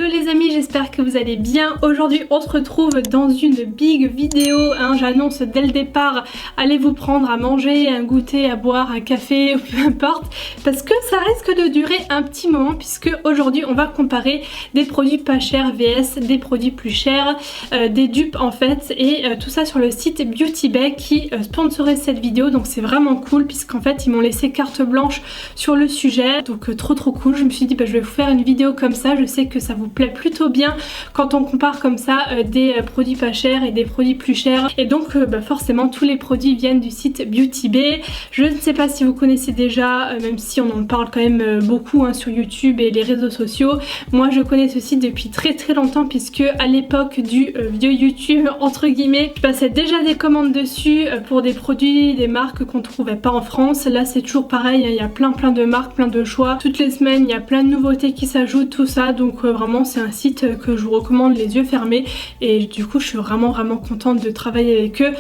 Hello les amis, j'espère que vous allez bien. Aujourd'hui on se retrouve dans une big vidéo, j'annonce dès le départ, allez vous prendre à manger, un goûter, à boire, un café, peu importe, parce que ça risque de durer un petit moment puisque aujourd'hui on va comparer des produits pas chers vs des produits plus chers, des dupes en fait, et tout ça sur le site Beauty Bay qui sponsorise cette vidéo, donc c'est vraiment cool puisqu'en fait ils m'ont laissé carte blanche sur le sujet, donc trop cool. Je me suis dit je vais vous faire une vidéo comme ça, je sais que ça vous plaît plutôt bien quand on compare comme ça des produits pas chers et des produits plus chers, et donc forcément tous les produits viennent du site Beauty Bay. Je ne sais pas si vous connaissez déjà, même si on en parle quand même beaucoup sur YouTube et les réseaux sociaux. Moi je connais ce site depuis très longtemps puisque à l'époque du vieux YouTube entre guillemets, je passais déjà des commandes dessus pour des produits, des marques qu'on trouvait pas en France. Là c'est toujours pareil, il y a plein de marques, plein de choix. Toutes les semaines il y a plein de nouveautés qui s'ajoutent, tout ça, donc vraiment c'est un site que je vous recommande les yeux fermés, et du coup je suis vraiment contente de travailler avec eux.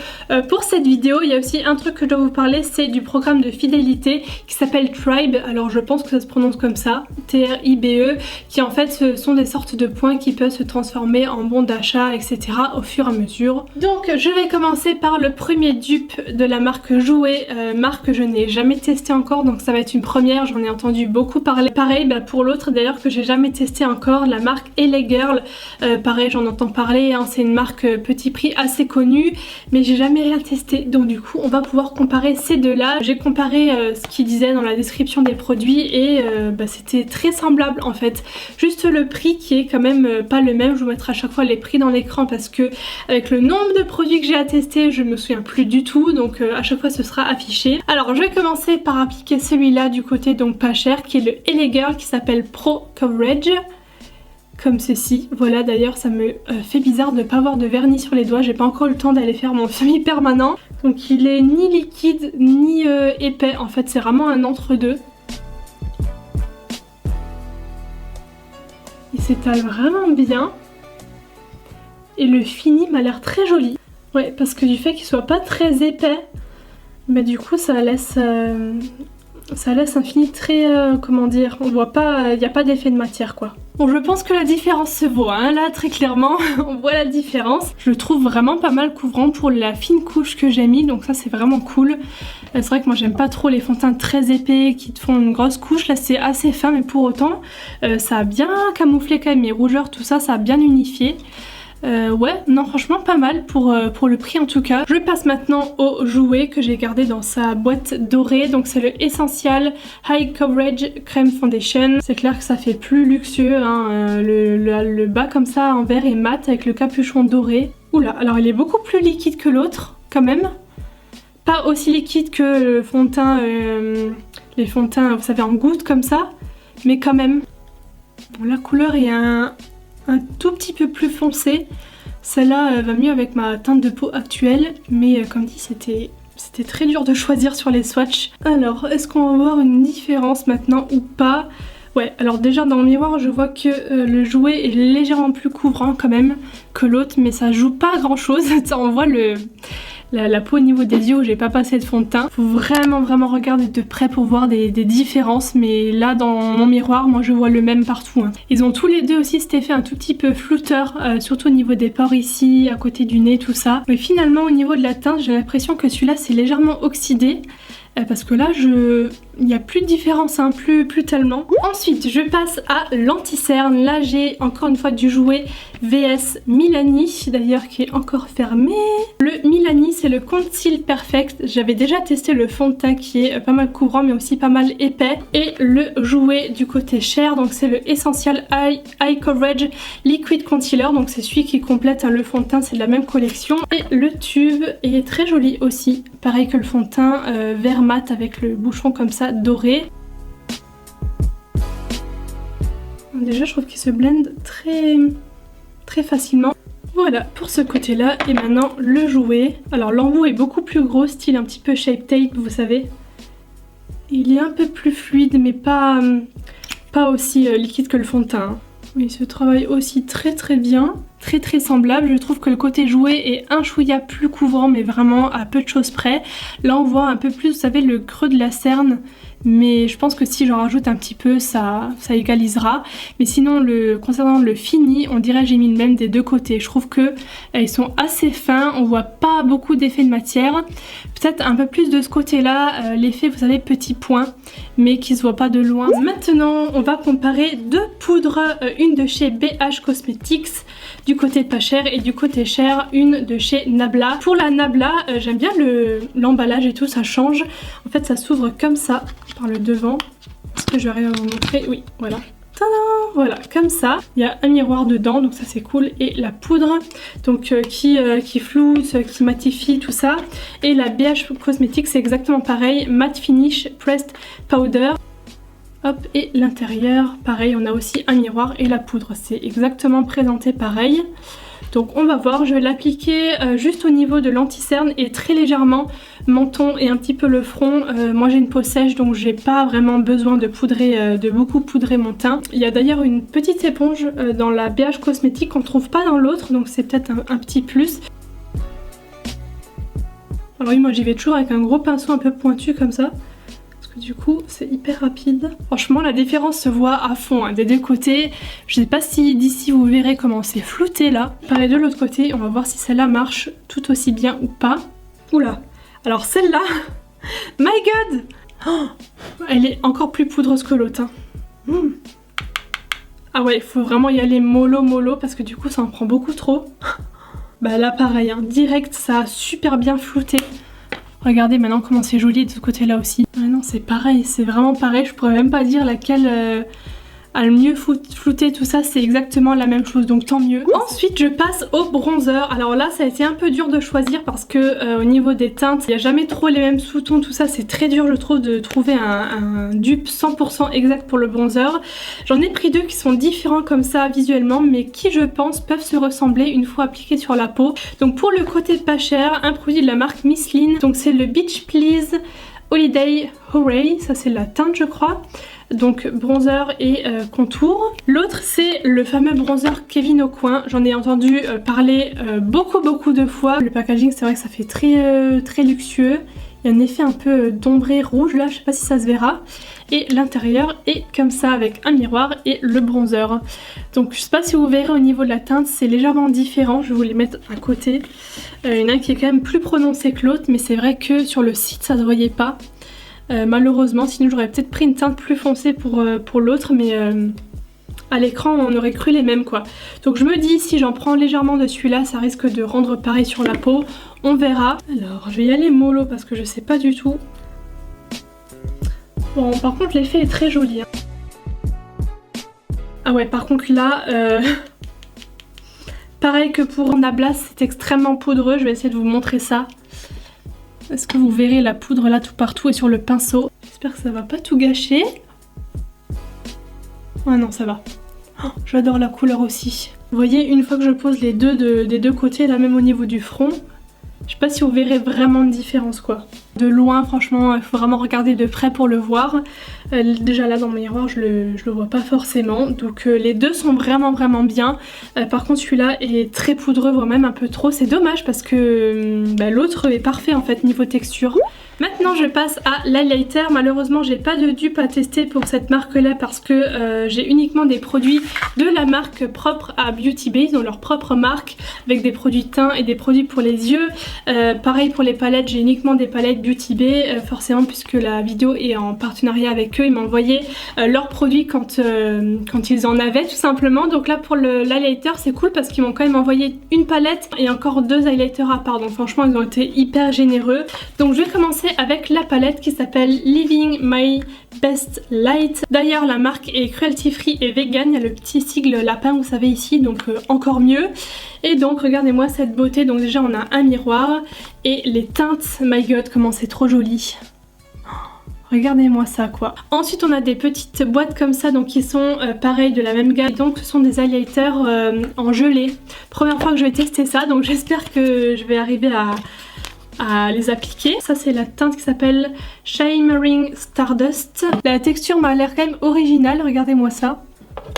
Pour cette vidéo il y a aussi un truc que je dois vous parler, c'est du programme de fidélité qui s'appelle Tribe. Alors je pense que ça se prononce comme ça, T-R-I-B-E, qui en fait ce sont des sortes de points qui peuvent se transformer en bons d'achat, etc. au fur et à mesure. Donc je vais commencer par le premier dupe de la marque Jouer, marque que je n'ai jamais testé encore, donc ça va être une première, j'en ai entendu beaucoup parler. Pareil pour l'autre d'ailleurs que j'ai jamais testé encore, la marque LA Girl, pareil j'en entends parler, c'est une marque petit prix assez connue, mais j'ai jamais rien testé, donc du coup on va pouvoir comparer ces deux là. J'ai comparé ce qu'ils disaient dans la description des produits et c'était très semblable en fait, juste le prix qui est quand même pas le même. Je vous mettrai à chaque fois les prix dans l'écran parce que avec le nombre de produits que j'ai à tester je me souviens plus du tout, donc à chaque fois ce sera affiché. Alors je vais commencer par appliquer celui-là du côté donc pas cher, qui est le LA Girl, qui s'appelle Pro Coverage, comme ceci. Voilà, d'ailleurs ça me fait bizarre de ne pas avoir de vernis sur les doigts, j'ai pas encore eu le temps d'aller faire mon semi-permanent, donc il est ni liquide ni épais, en fait c'est vraiment un entre-deux. Il s'étale vraiment bien et le fini m'a l'air très joli. Ouais, parce que du fait qu'il soit pas très épais, mais du coup ça laisse un fini très, comment dire, on voit pas, il n'y a pas d'effet de matière quoi. Bon, je pense que la différence se voit, là très clairement, on voit la différence. Je le trouve vraiment pas mal couvrant pour la fine couche que j'ai mis, donc ça c'est vraiment cool. C'est vrai que moi j'aime pas trop les fonds de teint très épais qui te font une grosse couche, là c'est assez fin, mais pour autant ça a bien camouflé quand même mes rougeurs, tout ça, ça a bien unifié. Ouais, non franchement pas mal pour le prix en tout cas. Je passe maintenant au jouet que j'ai gardé dans sa boîte dorée, donc c'est le Essential High Coverage Crème Foundation. C'est clair que ça fait plus luxueux, le bas comme ça en verre et mat avec le capuchon doré. Oula, alors il est beaucoup plus liquide que l'autre quand même. Pas aussi liquide que le fond de teint, les fonds de teint vous savez en goutte comme ça, mais quand même. Bon, la couleur est un tout petit peu plus foncé. Celle-là va mieux avec ma teinte de peau actuelle, mais comme dit c'était très dur de choisir sur les swatchs. Alors est-ce qu'on va voir une différence maintenant ou pas? Ouais, alors déjà dans le miroir je vois que le jouet est légèrement plus couvrant quand même que l'autre, mais ça joue pas grand chose. On voit la peau au niveau des yeux où j'ai pas passé de fond de teint. Faut vraiment regarder de près pour voir des différences, mais là dans mon miroir moi je vois le même partout. Ils ont tous les deux aussi cet effet un tout petit peu flouteur, surtout au niveau des pores ici, à côté du nez, tout ça. Mais finalement au niveau de la teinte j'ai l'impression que celui-là c'est légèrement oxydé. Parce que là il n'y a plus de différence, plus tellement. Ensuite je passe à l'anti-cerne. Là j'ai encore une fois du jouet VS Milani, d'ailleurs qui est encore fermé. Le Milani c'est le Conceal Perfect. J'avais déjà testé le fond de teint qui est pas mal couvrant mais aussi pas mal épais. Et le jouet du côté cher, donc c'est le Essential High Coverage Liquid Concealer, donc c'est celui qui complète le fond de teint, c'est de la même collection. Et le tube est très joli aussi, pareil que le fond de teint, vert mat avec le bouchon comme ça doré. Déjà je trouve qu'il se blende très facilement. Voilà pour ce côté là. Et maintenant le jouet. Alors l'embout est beaucoup plus gros, style un petit peu Shape Tape vous savez. Il est un peu plus fluide mais pas aussi liquide que le fond de teint. Il se travaille aussi très bien. très semblable. Je trouve que le côté jouet est un chouïa plus couvrant, mais vraiment à peu de choses près. Là on voit un peu plus, vous savez, le creux de la cerne, mais je pense que si j'en rajoute un petit peu, ça égalisera. Mais sinon, concernant le fini, on dirait que j'ai mis le même des deux côtés. Je trouve que ils sont assez fins, on voit pas beaucoup d'effet de matière. Peut-être un peu plus de ce côté-là, l'effet, vous savez, petit point, mais qui se voit pas de loin. Maintenant, on va comparer deux poudres, une de chez BH Cosmetics, du côté pas cher, et du côté cher, une de chez Nabla. Pour la Nabla, j'aime bien l'emballage et tout, ça change. En fait, ça s'ouvre comme ça, par le devant. Est-ce que je vais arriver à vous montrer? Oui, voilà. Tadam! Voilà, comme ça. Il y a un miroir dedans, donc ça c'est cool. Et la poudre, donc qui floute, qui matifie, tout ça. Et la BH Cosmetics, c'est exactement pareil. Matte Finish Pressed Powder. Hop, et l'intérieur, pareil, on a aussi un miroir et la poudre. C'est exactement présenté pareil. Donc on va voir, je vais l'appliquer juste au niveau de l'anti-cerne et très légèrement menton et un petit peu le front. Moi j'ai une peau sèche donc j'ai pas vraiment besoin de poudrer, de beaucoup poudrer mon teint. Il y a d'ailleurs une petite éponge dans la BH Cosmétique qu'on trouve pas dans l'autre, donc c'est peut-être un petit plus. Alors oui, moi j'y vais toujours avec un gros pinceau un peu pointu comme ça. Du coup c'est hyper rapide. Franchement la différence se voit à fond hein, des deux côtés. Je sais pas si d'ici vous verrez comment c'est flouté là. Pareil de l'autre côté, on va voir si celle-là marche tout aussi bien ou pas. Oula. Alors celle-là, my god, oh, elle est encore plus poudreuse que l'autre. Hein. Ah ouais, il faut vraiment y aller mollo parce que du coup ça en prend beaucoup trop. Bah là pareil, hein, direct ça a super bien flouté. Regardez maintenant comment c'est joli de ce côté là aussi. Ah non c'est pareil, c'est vraiment pareil, je pourrais même pas dire laquelle a le mieux flouté tout ça, c'est exactement la même chose donc tant mieux. Ensuite je passe au bronzer. Alors là ça a été un peu dur de choisir parce que au niveau des teintes, il n'y a jamais trop les mêmes sous-tons, tout ça c'est très dur je trouve de trouver un dupe 100% exact pour le bronzer. J'en ai pris deux qui sont différents comme ça visuellement mais qui je pense peuvent se ressembler une fois appliqués sur la peau. Donc pour le côté pas cher, un produit de la marque Misslin, donc c'est le Beach Please Holiday Hooray, ça c'est la teinte je crois. Donc bronzer et contour. L'autre c'est le fameux bronzer Kevyn Aucoin. J'en ai entendu parler beaucoup de fois. Le packaging c'est vrai que ça fait très luxueux. Il y a un effet un peu d'ombré rouge là, je sais pas si ça se verra. Et l'intérieur est comme ça avec un miroir et le bronzer. Donc je sais pas si vous verrez au niveau de la teinte, c'est légèrement différent. Je vais vous les mettre à côté. Il y en a un qui est quand même plus prononcé que l'autre, mais c'est vrai que sur le site ça se voyait pas. Malheureusement, sinon j'aurais peut-être pris une teinte plus foncée pour l'autre, mais à l'écran on aurait cru les mêmes quoi. Donc je me dis si j'en prends légèrement de celui-là, ça risque de rendre pareil sur la peau, on verra. Alors je vais y aller mollo parce que je sais pas du tout. Bon par contre l'effet est très joli. Hein. Ah ouais par contre là, pareil que pour Nabla, c'est extrêmement poudreux, je vais essayer de vous montrer ça. Est-ce que vous verrez la poudre là tout partout et sur le pinceau? J'espère que ça va pas tout gâcher. Ah non ça va. Oh, j'adore la couleur aussi. Vous voyez une fois que je pose les deux des deux côtés là même au niveau du front, je sais pas si vous verrez vraiment une différence quoi. De loin franchement il faut vraiment regarder de près pour le voir. Déjà là dans le miroir je le vois pas forcément. Donc les deux sont vraiment bien. Par contre celui-là est très poudreux, voire même un peu trop. C'est dommage parce que l'autre est parfait en fait niveau texture. Maintenant je passe à l'highlighter. Malheureusement j'ai pas de dupe à tester pour cette marque là parce que j'ai uniquement des produits de la marque propre à Beauty Bay. Ils ont leur propre marque avec des produits teint et des produits pour les yeux. Pareil pour les palettes, j'ai uniquement des palettes Beauty Bay forcément puisque la vidéo est en partenariat avec eux. Ils m'ont envoyé leurs produits quand ils en avaient tout simplement. Donc là pour l'highlighter c'est cool parce qu'ils m'ont quand même envoyé une palette et encore deux highlighters à part. Donc franchement ils ont été hyper généreux. Donc je vais commencer avec la palette qui s'appelle Living My Best Light. D'ailleurs la marque est cruelty free et vegan. Il y a le petit sigle lapin vous savez ici donc encore mieux. Et donc regardez-moi cette beauté. Donc déjà on a un miroir et les teintes, my god comment c'est trop joli. Regardez-moi ça quoi. Ensuite on a des petites boîtes comme ça donc qui sont pareilles de la même gamme. Donc ce sont des highlighters en gelée. Première fois que je vais tester ça donc j'espère que je vais arriver à les appliquer. Ça c'est la teinte qui s'appelle Shimmering Stardust. La texture m'a l'air quand même originale, regardez-moi ça.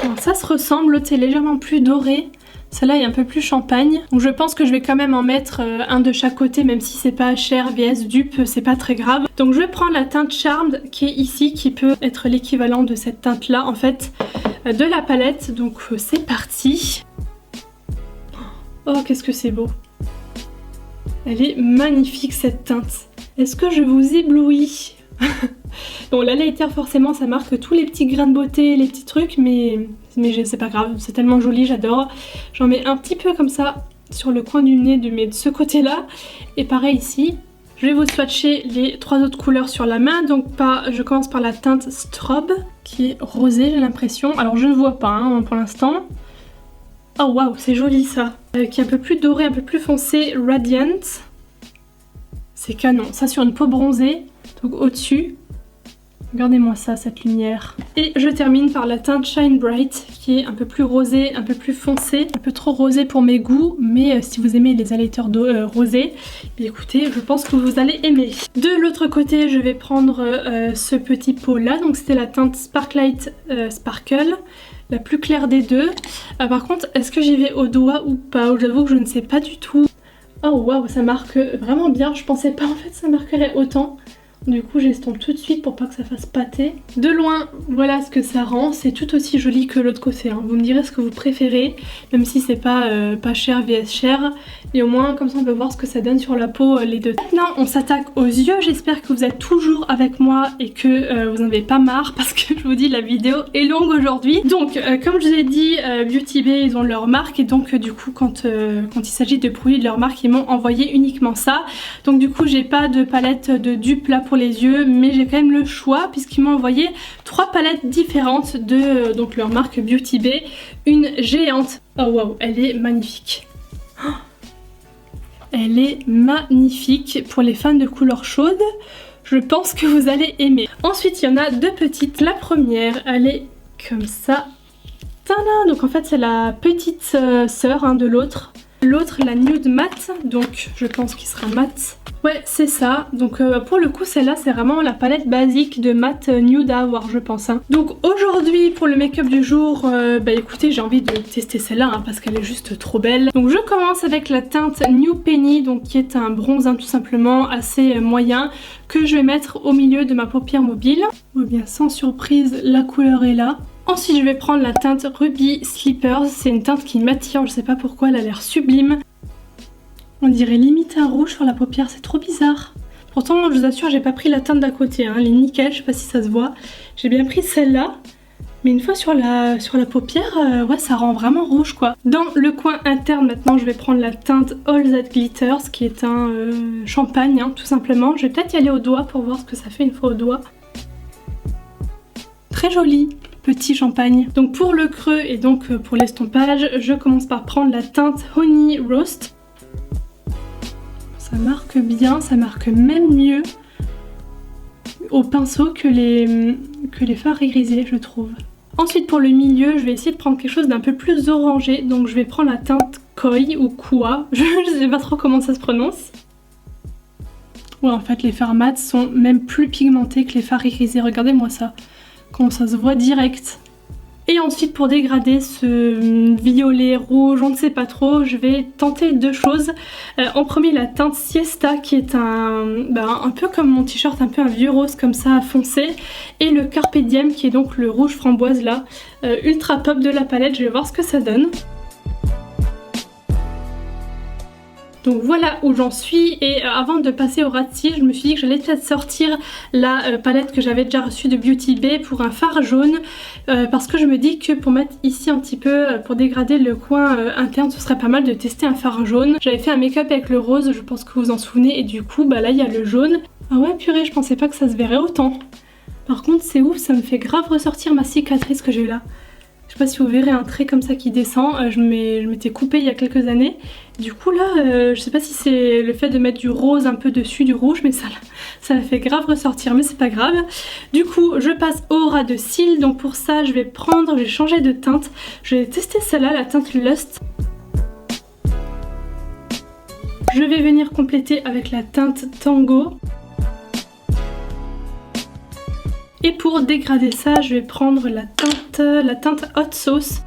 Alors ça se ressemble, l'autre c'est légèrement plus doré. Celle-là est un peu plus champagne. Donc je pense que je vais quand même en mettre un de chaque côté, même si c'est pas cher vs dupe, c'est pas très grave. Donc je vais prendre la teinte Charmed qui est ici, qui peut être l'équivalent de cette teinte-là en fait, de la palette. Donc c'est parti. Oh, qu'est-ce que c'est beau. Elle est magnifique cette teinte. Est-ce que je vous éblouis? Bon, l'highlighter forcément ça marque tous les petits grains de beauté, les petits trucs, mais c'est pas grave, c'est tellement joli, j'adore. J'en mets un petit peu comme ça sur le coin du nez de ce côté-là. Et pareil ici. Je vais vous swatcher les 3 autres couleurs sur la main. Donc je commence par la teinte Strobe qui est rosée, j'ai l'impression. Alors je ne vois pas hein, pour l'instant. Oh waouh, c'est joli ça. Qui est un peu plus doré, un peu plus foncé, Radiant. C'est canon. Ça sur une peau bronzée, donc au-dessus. Regardez-moi ça, cette lumière. Et je termine par la teinte Shine Bright qui est un peu plus rosée, un peu plus foncée. Un peu trop rosée pour mes goûts, mais si vous aimez les highlighters rosés, écoutez, je pense que vous allez aimer. De l'autre côté, je vais prendre ce petit pot là. Donc c'était la teinte Sparklight Sparkle. La plus claire des deux. Par contre, est-ce que j'y vais au doigt ou pas? J'avoue que je ne sais pas du tout. Oh waouh, ça marque vraiment bien. Je pensais pas en fait que ça marquerait autant. Du coup j'estompe tout de suite pour pas que ça fasse pâter. De loin, voilà ce que ça rend. C'est tout aussi joli que l'autre côté. Hein. Vous me direz ce que vous préférez, même si c'est pas cher vs cher. Et au moins comme ça on peut voir ce que ça donne sur la peau les deux. Maintenant on s'attaque aux yeux. J'espère que vous êtes toujours avec moi et que vous n'en avez pas marre parce que je vous dis la vidéo est longue aujourd'hui. Donc comme je vous ai dit, Beauty Bay ils ont leur marque et donc du coup quand il s'agit de produits de leur marque ils m'ont envoyé uniquement ça. Donc du coup j'ai pas de palette de dupe là pour les yeux, mais j'ai quand même le choix puisqu'ils m'ont envoyé 3 palettes différentes de donc leur marque Beauty Bay. Une géante. Oh waouh, elle est magnifique. Oh, elle est magnifique. Pour les fans de couleurs chaudes, je pense que vous allez aimer. Ensuite il y en a 2 petites. La première elle est comme ça. Tada, donc en fait c'est la petite sœur hein, de l'autre. L'autre la nude mat, donc je pense qu'il sera mat. Ouais c'est ça, donc pour le coup celle-là c'est vraiment la palette basique de mat nude à avoir je pense. Hein. Donc aujourd'hui pour le make-up du jour, écoutez j'ai envie de tester celle-là hein, parce qu'elle est juste trop belle. Donc je commence avec la teinte New Penny, donc qui est un bronze hein, tout simplement assez moyen que je vais mettre au milieu de ma paupière mobile. Oh, bien sans surprise la couleur est là. Ensuite je vais prendre la teinte Ruby Slippers, c'est une teinte qui m'attire, je sais pas pourquoi, elle a l'air sublime. On dirait limite un rouge sur la paupière, c'est trop bizarre. Pourtant je vous assure j'ai pas pris la teinte d'à côté, hein. Elle est nickel, je sais pas si ça se voit. J'ai bien pris celle-là, mais une fois sur la paupière, ouais ça rend vraiment rouge quoi. Dans le coin interne maintenant je vais prendre la teinte All That Glitters qui est un champagne hein, tout simplement. Je vais peut-être y aller au doigt pour voir ce que ça fait une fois au doigt. Très joli. Petit champagne. Donc pour le creux et donc pour l'estompage, je commence par prendre la teinte Honey Roast. Ça marque bien, ça marque même mieux au pinceau que les fards irisés je trouve. Ensuite pour le milieu, je vais essayer de prendre quelque chose d'un peu plus orangé. Donc je vais prendre la teinte Koi ou Kua, je sais pas trop comment ça se prononce. Ouais en fait les fards mat sont même plus pigmentés que les fards irisés, regardez-moi ça. Comment ça se voit direct. Et ensuite pour dégrader ce violet rouge, on ne sait pas trop, je vais tenter 2 choses. En premier la teinte Siesta qui est un peu comme mon t-shirt, un peu un vieux rose comme ça foncé. Et le Carpe Diem qui est donc le rouge framboise là, ultra pop de la palette, je vais voir ce que ça donne. Donc voilà où j'en suis et avant de passer au ras de cils, je me suis dit que j'allais peut-être sortir la palette que j'avais déjà reçue de Beauty Bay pour un fard jaune parce que je me dis que pour mettre ici un petit peu, pour dégrader le coin interne, ce serait pas mal de tester un fard jaune. J'avais fait un make-up avec le rose, je pense que vous vous en souvenez, et du coup là il y a le jaune. Ah ouais purée, je pensais pas que ça se verrait autant. Par contre c'est ouf, ça me fait grave ressortir ma cicatrice que j'ai là. Je sais pas si vous verrez un trait comme ça qui descend, je m'étais coupée il y a quelques années. Du coup là, je sais pas si c'est le fait de mettre du rose un peu dessus, du rouge, mais ça la fait grave ressortir, mais c'est pas grave. Du coup, je passe au ras de cils, donc pour ça je vais changer de teinte. Je vais tester celle-là, la teinte Lust. Je vais venir compléter avec la teinte Tango. Et pour dégrader ça, je vais prendre la teinte Hot Sauce.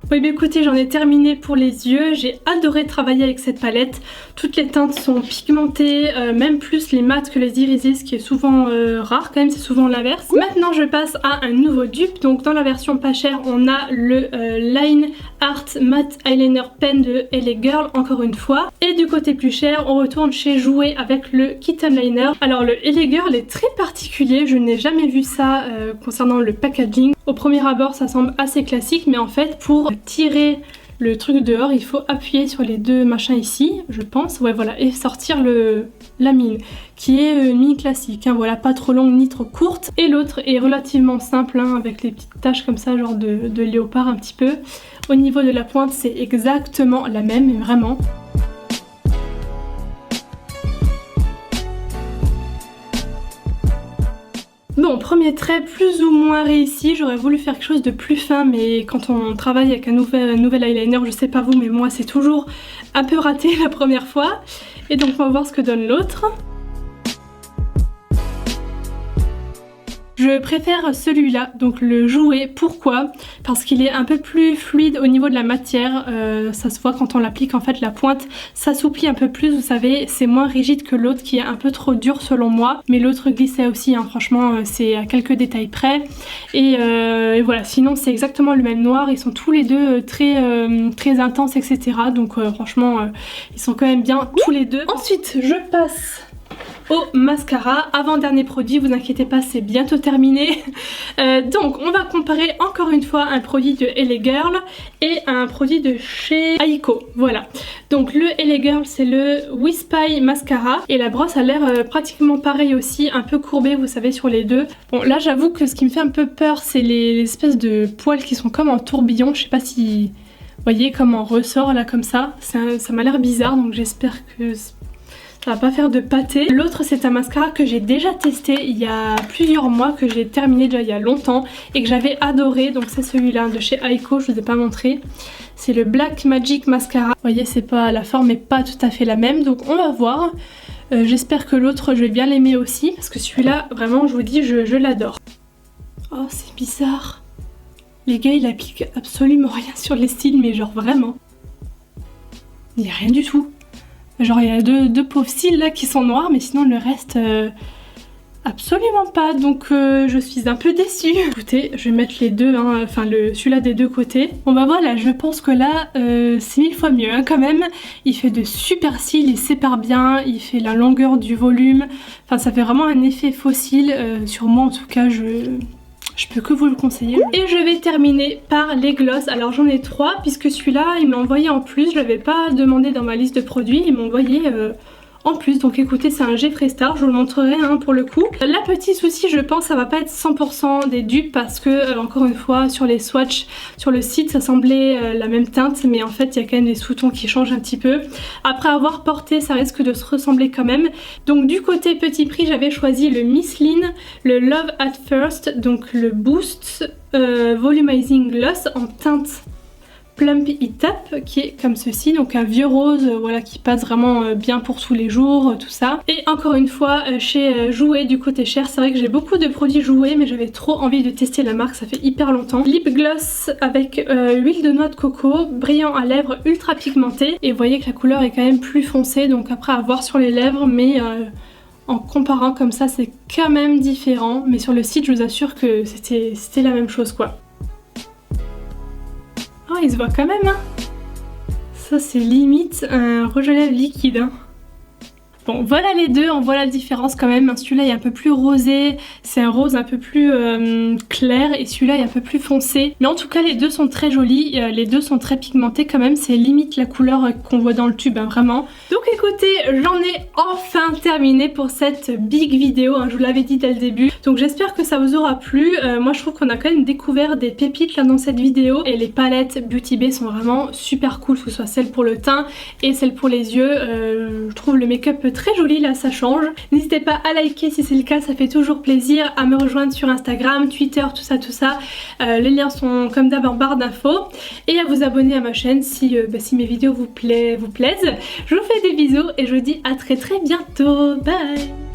Oui mais écoutez, j'en ai terminé pour les yeux, j'ai adoré travailler avec cette palette. Toutes les teintes sont pigmentées, même plus les mats que les irises, qui est souvent rare quand même, c'est souvent l'inverse. Maintenant je passe à un nouveau dupe, donc dans la version pas chère on a le Line Art Matte Eyeliner Pen de LA Girl encore une fois. Et du côté plus cher on retourne chez Jouer avec le Kitten Liner. Alors le LA Girl est très particulier, je n'ai jamais vu ça concernant le packaging. Au premier abord ça semble assez classique mais en fait pour tirer le truc dehors il faut appuyer sur les deux machins ici je pense, ouais voilà, et sortir la mine qui est une mine classique, hein, voilà, pas trop longue ni trop courte. Et l'autre est relativement simple hein, avec les petites taches comme ça genre de léopard un petit peu. Au niveau de la pointe c'est exactement la même mais vraiment. Bon, premier trait plus ou moins réussi, j'aurais voulu faire quelque chose de plus fin mais quand on travaille avec un nouvel eyeliner, je sais pas vous mais moi c'est toujours un peu raté la première fois. Et donc on va voir ce que donne l'autre. Je préfère celui-là, donc le Jouer. Pourquoi? Parce qu'il est un peu plus fluide au niveau de la matière, ça se voit quand on l'applique en fait, la pointe s'assouplit un peu plus, vous savez, c'est moins rigide que l'autre qui est un peu trop dur selon moi, mais l'autre glissait aussi, hein, franchement c'est à quelques détails près. Et voilà, sinon c'est exactement le même noir, ils sont tous les deux très intenses etc. Donc franchement ils sont quand même bien tous les deux. Ensuite je passe au mascara, avant-dernier produit, vous inquiétez pas c'est bientôt terminé. Donc on va comparer encore une fois un produit de LA Girl et un produit de chez Aiko, voilà. Donc le LA Girl c'est le Wispy Mascara et la brosse a l'air pratiquement pareil aussi, un peu courbée vous savez sur les deux. Bon là j'avoue que ce qui me fait un peu peur c'est les espèces de poils qui sont comme en tourbillon, je sais pas si vous voyez comme en ressort là comme ça m'a l'air bizarre donc j'espère que ça va pas faire de pâté. L'autre c'est un mascara que j'ai déjà testé il y a plusieurs mois, que j'ai terminé déjà il y a longtemps et que j'avais adoré. Donc c'est celui-là de chez Aiko, je vous ai pas montré. C'est le Black Magic Mascara. Vous voyez c'est pas, la forme est pas tout à fait la même donc on va voir. J'espère que l'autre je vais bien l'aimer aussi parce que celui-là vraiment je vous dis je l'adore. Oh c'est bizarre. Les gars ils appliquent absolument rien sur les cils mais genre vraiment. Il n'y a rien du tout. Genre il y a deux pauvres cils là qui sont noirs mais sinon le reste absolument pas donc je suis un peu déçue. Écoutez je vais mettre les deux, hein, enfin celui-là des deux côtés. Bon bah voilà je pense que là c'est 1000 fois mieux hein, quand même. Il fait de super cils, il sépare bien, il fait la longueur du volume. Enfin ça fait vraiment un effet faux cils, sur moi en tout cas je peux que vous le conseiller. Et je vais terminer par les glosses. Alors j'en ai 3 puisque celui-là il m'a envoyé en plus. Je l'avais pas demandé dans ma liste de produits. Il m'a envoyé en plus. Donc écoutez c'est un Jeffree Star. Je vous le montrerai hein, pour le coup. La petit souci je pense ça va pas être 100% des dupes parce que encore une fois sur les swatchs sur le site ça semblait la même teinte. Mais en fait il y a quand même des sous-tons qui changent un petit peu. Après avoir porté ça risque de se ressembler quand même. Donc du côté petit prix j'avais choisi le Misslin, le Love at First. Donc le Boost Volumizing Gloss en teinte Plump It Up qui est comme ceci, donc un vieux rose voilà qui passe vraiment bien pour tous les jours, tout ça. Et encore une fois chez Jouer du côté cher, c'est vrai que j'ai beaucoup de produits Jouer mais j'avais trop envie de tester la marque, ça fait hyper longtemps. Lip gloss avec huile de noix de coco, brillant à lèvres, ultra pigmenté et vous voyez que la couleur est quand même plus foncée donc après à voir sur les lèvres mais en comparant comme ça c'est quand même différent mais sur le site je vous assure que c'était la même chose quoi. Oh il se voit quand même hein. Ça c'est limite un rouge à lèvres liquide hein. Bon voilà les deux, on voit la différence quand même. Celui-là est un peu plus rosé, c'est un rose un peu plus clair et celui-là est un peu plus foncé. Mais en tout cas les deux sont très jolis, les deux sont très pigmentés quand même, c'est limite la couleur qu'on voit dans le tube hein, vraiment. Donc écoutez, j'en ai enfin terminé pour cette big vidéo, hein, je vous l'avais dit dès le début. Donc j'espère que ça vous aura plu. Moi je trouve qu'on a quand même découvert des pépites là dans cette vidéo. Et les palettes Beauty Bay sont vraiment super cool, que ce soit celle pour le teint et celle pour les yeux. Je trouve le make-up très joli là, ça change. N'hésitez pas à liker si c'est le cas, ça fait toujours plaisir. À me rejoindre sur Instagram, Twitter, tout ça. Les liens sont comme d'hab en barre d'infos. Et à vous abonner à ma chaîne si mes vidéos vous plaisent. Je vous fais des bisous et je vous dis à très bientôt. Bye.